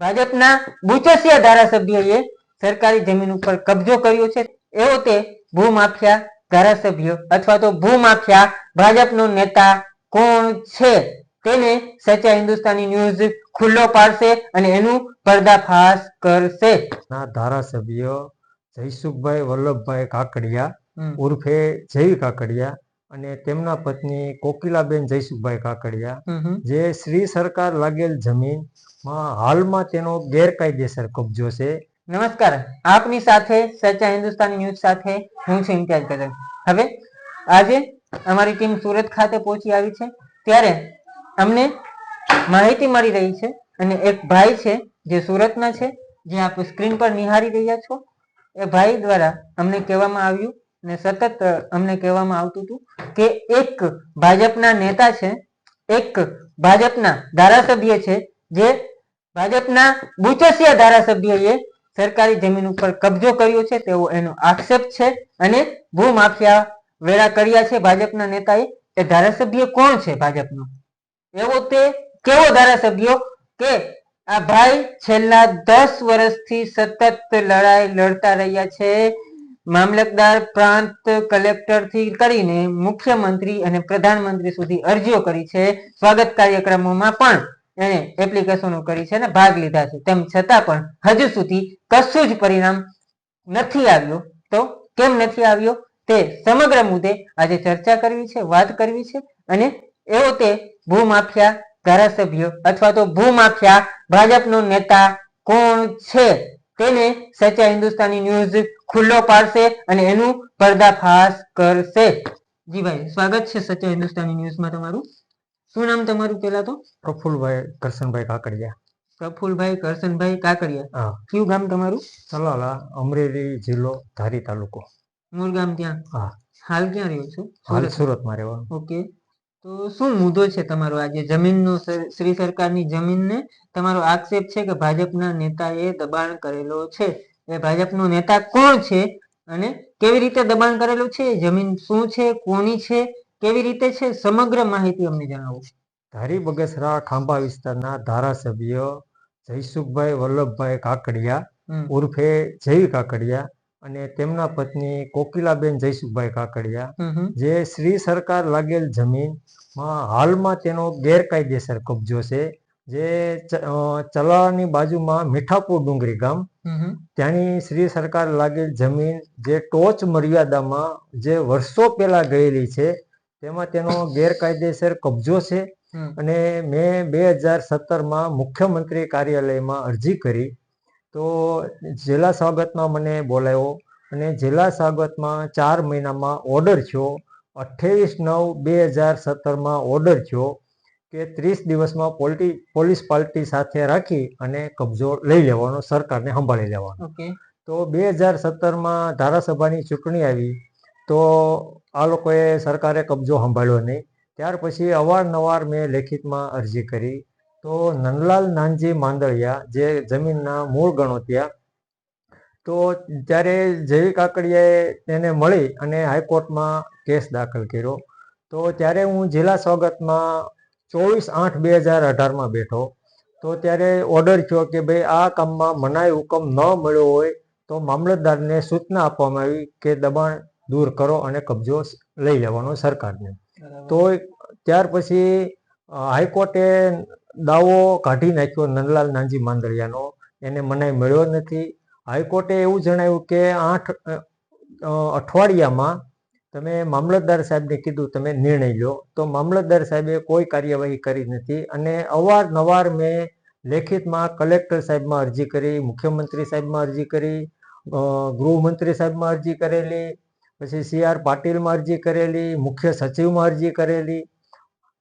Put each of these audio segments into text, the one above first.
ભાજપના બુચસિયા ધારાસભ્યએ સરકારી જમીન ઉપર કબજો કર્યો છે એવો તે ભૂમાફિયા ધારાસભ્ય અથવા તો ભૂમાફિયા ભાજપનો નેતા કોણ છે તેને સચ્ચા હિન્દુસ્તાની ન્યૂઝ ખુલ્લો પાડશે અને એનું પર્દાફાશ કરશે. ધારાસભ્ય જયસુખભાઈ વલ્લભભાઈ કાકડિયા ઉર્ફે જય કાકડિયા અને તેમના પત્ની કોકિલાબેન જયસુખભાઈ કાકડિયા જે શ્રી સરકાર લાગેલ જમીનમાં હાલમાં તેનો ગેરકાયદેસર કબજો છે. નમસ્કાર, આપની સાથે સચ્ચા હિન્દુસ્તાની ન્યૂઝ સાથે હું છું ઇમ્તિયાઝ ગઝલ. હવે આજે અમારી ટીમ સુરત ખાતે પહોંચી આવી છે ત્યારે અમને માહિતી મળી રહી છે અને એક ભાઈ છે જે સુરતના છે, જે આપ સ્ક્રીન પર નિહાળી રહ્યા છો. એ ભાઈ દ્વારા અમને કહેવામાં આવ્યું અને સતત અમને કહેવામાં આવતું હતું કે એક ભાજપના નેતા છે, એક ભાજપના ધારાસભ્ય છે, જે ભાજપના બુચસિયા ધારાસભ્યએ સરકારી જમીન ઉપર કબજો કર્યો છે તેવો એનો આક્ષેપ છે અને ભૂમાફિયા વેરા કર્યા છે ભાજપના નેતાએ. એ ધારાસભ્ય કોણ છે ભાજપનો, એવો તે કેવો ધારાસભ્ય કે આ ભાઈ છેલ્લા 10 વર્ષથી સતત લડાઈ લડતા રહ્યા છે. મામલતદાર, પ્રાંત કલેક્ટર થી કરીને મુખ્યમંત્રી અને પ્રધાનમંત્રી સુધી અરજીઓ કરી છે. સ્વાગત કાર્યક્રમોમાં પણ એને એપ્લિકેશનો કરી છે અને ભાગ લીધા છે. તેમ છતાં પણ હજુ સુધી કશું જ પરિણામ નથી આવ્યો. તો કેમ નથી આવ્યો તે સમગ્ર મુદ્દે આજે ચર્ચા કરવી છે, વાત કરવી છે અને એવો તે ભૂમાફિયા ધારાસભ્ય અથવા તો ભૂમાફિયા ભાજપનો નેતા કોણ છે તેને સચ્ચા હિન્દુસ્તાની ન્યૂઝ ખુલ્લો પાડશે અને એનું પર્દાફાશ કરશે. જી ભાઈ, સ્વાગત છે સચ્ચા હિન્દુસ્તાની ન્યૂઝમાં તમારું. શું નામ તમારું? પેલા તો પ્રફુલભાઈ કરશનભાઈ કાકડિયા. પ્રફુલભાઈ કરશનભાઈ કાકડિયા. કયું ગામ તમારું? સલાલા, અમરેલી જિલ્લો, ધારી તાલુકો. મૂળ ગામ ત્યાં? હા. હાલ ક્યાં રહ્યો છો? હાલ સુરતમાં રહેવાનું. ઓકે. તો શું મુદ્દો છે તમારો આજે જમીનનો? શ્રી સરકારની જમીનને તમારો આક્ષેપ છે કે ભાજપના નેતાએ દબાણ કરેલો છે. એ ભાજપનો નેતા કોણ છે અને કેવી રીતે દબાણ કરેલું છે? જમીન શું છે, કોની છે, કેવી રીતે છે? સમગ્ર માહિતી અમને જણાવો. ધારી બગસરા ખાંભા વિસ્તારના ધારાસભ્ય જયસુખભાઈ વલ્લભભાઈ કાકડિયા ઉર્ફે જય કાકડિયા અને તેમના પત્ની કોકિલાબેન જયસુખભાઈ કાકડિયા જે શ્રી સરકાર લાગેલ જમીનમાં હાલમાં તેનો ગેરકાયદેસર કબજો છે. જે ચલાળાની બાજુમાં મીઠાપુર ડુંગરી ગામ, ત્યાંની શ્રી સરકાર લાગેલ જમીન જે ટોચ મર્યાદામાં જે વર્ષો પહેલા ગયેલી છે તેમાં તેનો ગેરકાયદેસર કબજો છે. અને મેં 2017માં મુખ્યમંત્રી કાર્યાલયમાં અરજી કરી તો જિલ્લા સ્વાગતમાં મને બોલાવ્યો અને જિલ્લા સ્વાગતમાં 4 મહિનામાં ઓર્ડર થયો. 28/9/2017માં ઓર્ડર થયો કે 30 દિવસમાં પોલીસ પાર્ટી સાથે રાખી અને કબજો લઈ લેવાનો, સરકારને સંભાળી લેવાનો. તો 2017માં ધારાસભાની ચૂંટણી આવી તો આ લોકોએ સરકારે કબજો સંભાળ્યો નહીં. ત્યાર પછી અવારનવાર મેં લેખિતમાં અરજી કરી તો નંદલાલ નાનજી માંદળિયા જે જમીનના મૂળ ગણોતિયા, તો ત્યારે જય કાકડિયાએ તેને મળી અને હાઈકોર્ટમાં કેસ દાખલ કર્યો. તો ત્યારે હું જિલ્લા સ્વાગતમાં 24/8/2018માં બેઠો તો ત્યારે ઓર્ડર થયો કે ભાઈ આ કામમાં મનાઈ હુકમ ન મળ્યો હોય તો મામલતદારને સૂચના આપવામાં આવી કે દબાણ દૂર કરો અને કબજો લઈ લેવાનો સરકારને. તો ત્યાર પછી હાઈકોર્ટે દાવો કાઢી નાખ્યો નંદલાલ નાનજી માંદળિયાનો, એને મનાઈ મળ્યો નથી. હાઈકોર્ટે એવું જણાવ્યું કે 8 અઠવાડિયામાં તમે મામલતદાર સાહેબને કીધું તમે નિર્ણય લો, તો મામલતદાર સાહેબે કોઈ કાર્યવાહી કરી નથી. અને અવારનવાર મેં લેખિતમાં કલેક્ટર સાહેબમાં અરજી કરી, મુખ્યમંત્રી સાહેબમાં અરજી કરી, ગૃહમંત્રી સાહેબમાં અરજી કરેલી, પછી CR પાટીલમાં અરજી કરેલી, મુખ્ય સચિવમાં અરજી કરેલી.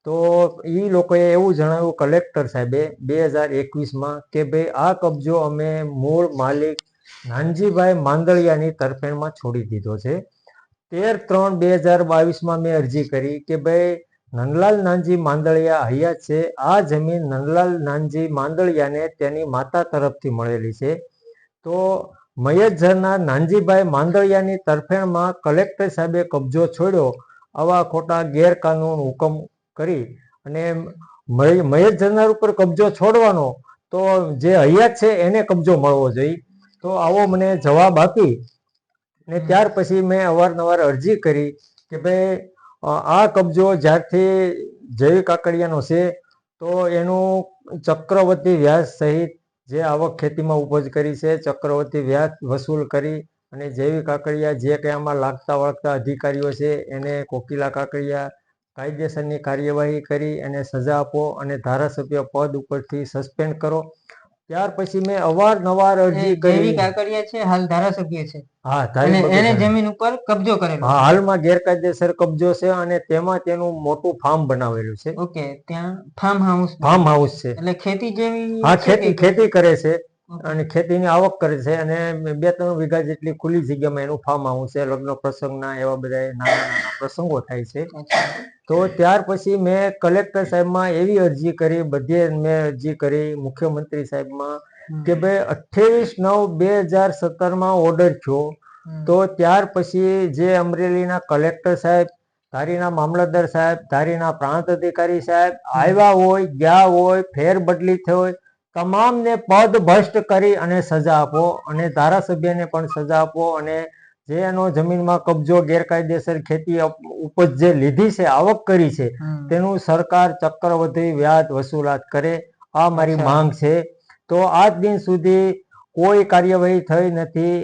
તો એ લોકોએ એવું જણાવ્યું કલેક્ટર સાહેબે 2021માં કે ભાઈ આ કબજો અમે મૂળ માલિક નાનજીભાઈ માંદળિયાની તરફેણમાં છોડી દીધો છે. 13/3/2022માં મેં અરજી કરી કે ભાઈ નંદલાલ નાનજી માંદળિયા હયાત છે, આ જમીન નંદલાલ નાનજી માંદળિયાને તેની માતા તરફથી મળેલી છે. તો મયતઝરના નાનજીભાઈ માંદળિયાની તરફેણમાં કલેક્ટર સાહેબે કબજો છોડ્યો, આવા ખોટા ગેરકાનૂન હુકમ કરી અને મયતઝરના ઉપર કબજો છોડવાનો તો જે હયાત છે એને કબજો મળવો જોઈએ. તો આવો મને જવાબ આપી ને ત્યાર પછી મેં અવારનવાર અરજી કરી કે ભાઈ આ કબજો જ્યારથી જૈવિક કાકડિયાનો છે તો એનું ચક્રવર્તી વ્યાજ સહિત જે આવક ખેતીમાં ઉપજ કરી છે ચક્રવર્તી વ્યાજ વસૂલ કરી અને જૈવિક કાકડિયા જે કંઈ આમાં લાગતા વળગતા અધિકારીઓ છે એને કોકિલા કાકડિયા કાયદેસરની કાર્યવાહી કરી અને સજા આપો અને ધારાસભ્ય પદ ઉપરથી સસ્પેન્ડ કરો. ત્યાર પછી મેં અવારનવાર અરજી કરી. જૈવિક કાકડિયા છે હાલ ધારાસભ્ય છે હા, અને એને જમીન ઉપર કબજો કરેલો હા, હાલમાં ગેરકાયદેસર કબજો છે અને તેમાં તેનું મોટું ફાર્મ બનાવેલું છે. ઓકે, ત્યાં ફાર્મ હાઉસ છે. એટલે ખેતી જેવી હા, છે કે ખેતી કરે છે અને ખેતીની આવક કરે છે અને 2-3 વીઘા જેટલી ખુલ્લી જગ્યામાં એનું ફાર્મ હાઉસ છે. લગ્ન પ્રસંગના એવા બધા નાના નાના પ્રસંગો થાય છે. તો ત્યાર પછી મેં કલેક્ટર સાહેબમાં એવી અરજી કરી, બધે મેં અરજી કરી મુખ્યમંત્રી સાહેબમાં કે ભાઈ 28/9/2017 ઓર્ડર થયો. તો ત્યાર પછી જે અમરેલીના કલેક્ટર સાહેબ, ધારીના મામલતદાર સાહેબ, ધારીના પ્રાંત અધિકારી સાહેબ આવ્યા હોય, ગયા હોય, ફેરબદલી થઈ હોય, તમામને પદ ભ્રષ્ટ કરી અને સજા આપો અને ધારાસભ્યને પણ સજા આપો અને જે એનો જમીનમાં કબજો ગેરકાયદેસર ખેતી ઉપજ જે લીધી છે, આવક કરી છે, તેનું સરકાર ચક્રવૃદ્ધિ વ્યાજ વસૂલાત કરે. આ મારી માંગ છે. તો આજ દિન સુધી કોઈ કાર્યવાહી થઈ નથી.